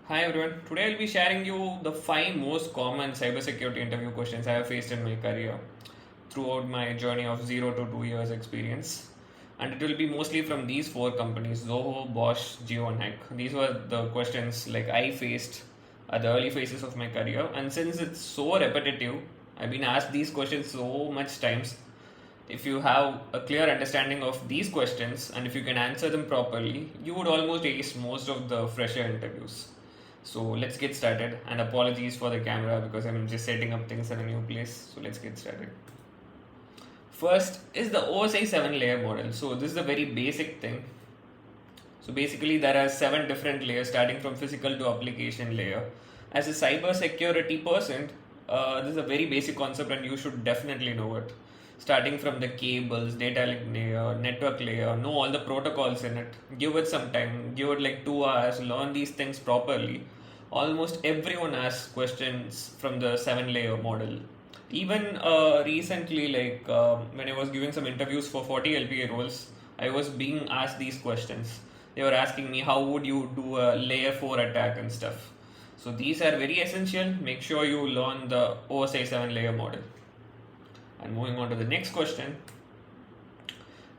Hi everyone. Today I'll be sharing you the 5 most common cybersecurity interview questions I have faced in my career throughout my journey of 0 to 2 years experience. And it will be mostly from these 4 companies: Zoho, Bosch, Jio, and Hike. These were the questions like I faced at the early phases of my career. And since it's so repetitive, I've been asked these questions so much times. If you have a clear understanding of these questions and if you can answer them properly, you would almost ace most of the fresher interviews. So let's get started. And apologies for the camera because I'm just setting up things in a new place. So let's get started. First is the OSI 7 layer model. So this is a very basic thing. So basically there are 7 different layers starting from physical to application layer. As a cyber security person, this is a very basic concept and you should definitely know it. Starting from the cables, data link layer, network layer, know all the protocols in it. Give it some time, give it like 2 hours, learn these things properly. Almost everyone asks questions from the 7 layer model. Even recently, when I was giving some interviews for 40 LPA roles, I was being asked these questions. They were asking me how would you do a layer 4 attack and stuff. So these are very essential. Make sure you learn the OSI 7 layer model. And moving on to the next question,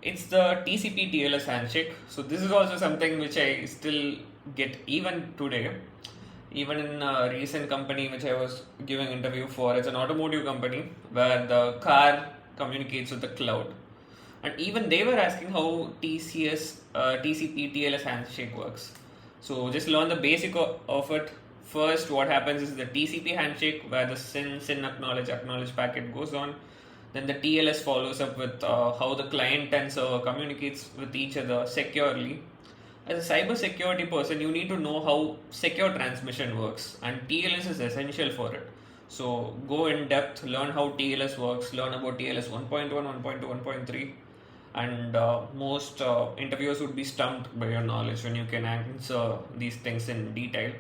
it's the TCP TLS handshake. So this is also something which I still get even today. Even in a recent company which I was giving interview for, it's an automotive company where the car communicates with the cloud. And even they were asking how TCP TLS handshake works. So just learn the basic of it. First, what happens is the TCP handshake where the SYN acknowledge packet goes on. Then the TLS follows up with how the client and server communicates with each other securely. As a cybersecurity person, you need to know how secure transmission works, and TLS is essential for it. So go in depth, learn how TLS works, learn about TLS 1.1, 1.2, 1.3, and most interviewers would be stumped by your knowledge when you can answer these things in detail.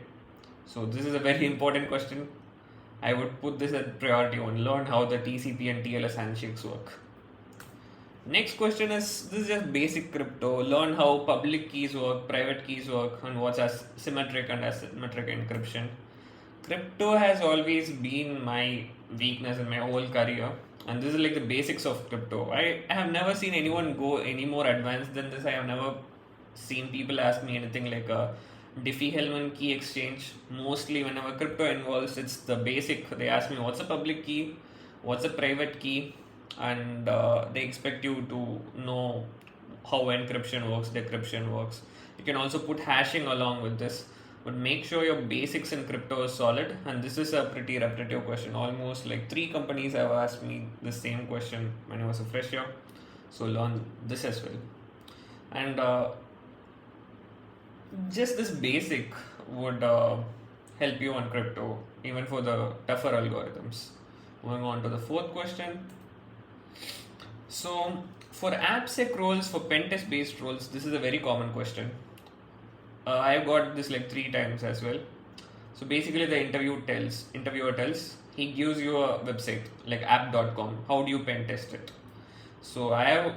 So this is a very important question. I would put this at priority one. Learn how the TCP and TLS handshakes work. Next question is, this is just basic crypto. Learn how public keys work, private keys work, and what's symmetric and asymmetric encryption. Crypto has always been my weakness in my whole career, and this is like the basics of crypto. I have never seen anyone go any more advanced than this. I have never seen people ask me anything like a Diffie-Hellman key exchange. Mostly whenever crypto involves, it's the basic. They ask me what's a public key, what's a private key, and they expect you to know how encryption works, decryption works. You can also put hashing along with this, but make sure your basics in crypto is solid. And this is a pretty repetitive question. Almost like 3 companies have asked me the same question when I was a fresher. So learn this as well. And just this basic would help you on crypto, even for the tougher algorithms. Moving on to the 4th question. So, for AppSec roles, for pentest based roles, this is a very common question. I've got this like 3 times as well. So basically, the interviewer tells, he gives you a website like app.com. How do you pen test it? So I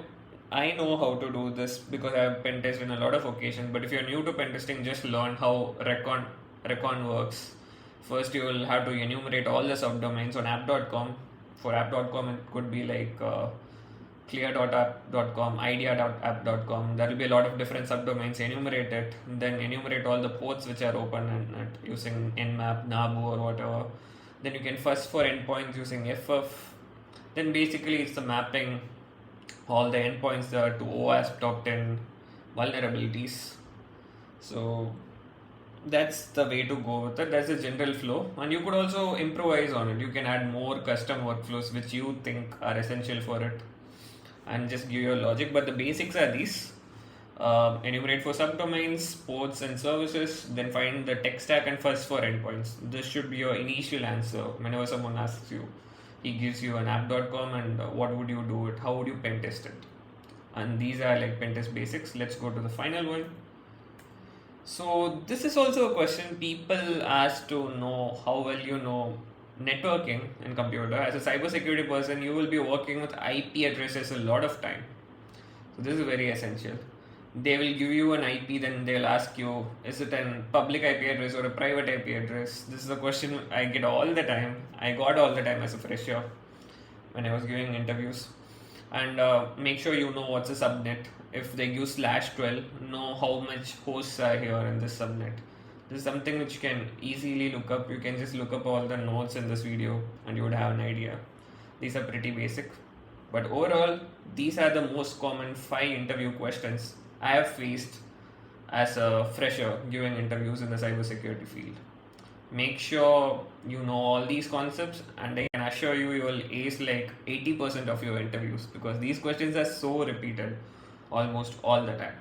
know how to do this because I have pen tested in a lot of occasions. But if you're new to pen testing, just learn how recon works. First, you will have to enumerate all the subdomains on app.com. For app.com, it could be like clear.app.com, idea.app.com. There will be a lot of different subdomains. Enumerate it, then enumerate all the ports which are open and using nmap, nabu, or whatever. Then you can first for endpoints using ff. Then basically it's the mapping all the endpoints there to OWASP top 10 vulnerabilities. So that's the way to go with it. That's the general flow, and you could also improvise on it. You can add more custom workflows which you think are essential for it and just give your logic, but the basics are these. Enumerate for subdomains, ports and services, then find the tech stack and first for endpoints. This should be your initial answer whenever someone asks you. He gives you an app.com and what would you do it, how would you pen test it, and these are like pen test basics. Let's go to the final one. So this is also a question people ask to know how well you know networking in computer. As a cybersecurity person, you will be working with IP addresses a lot of time. So this is very essential. They will give you an IP, then they'll ask you, is it a public IP address or a private IP address? This is a question I get all the time. I got all the time as a fresher when I was giving interviews. And make sure you know what's a subnet. If they give /12, know how much hosts are here in this subnet. This is something which you can easily look up. You can just look up all the notes in this video and you would have an idea. These are pretty basic. But overall, these are the most common 5 interview questions I have faced as a fresher giving interviews in the cybersecurity field. Make sure you know all these concepts, and I can assure you you will ace like 80% of your interviews, because these questions are so repeated almost all the time.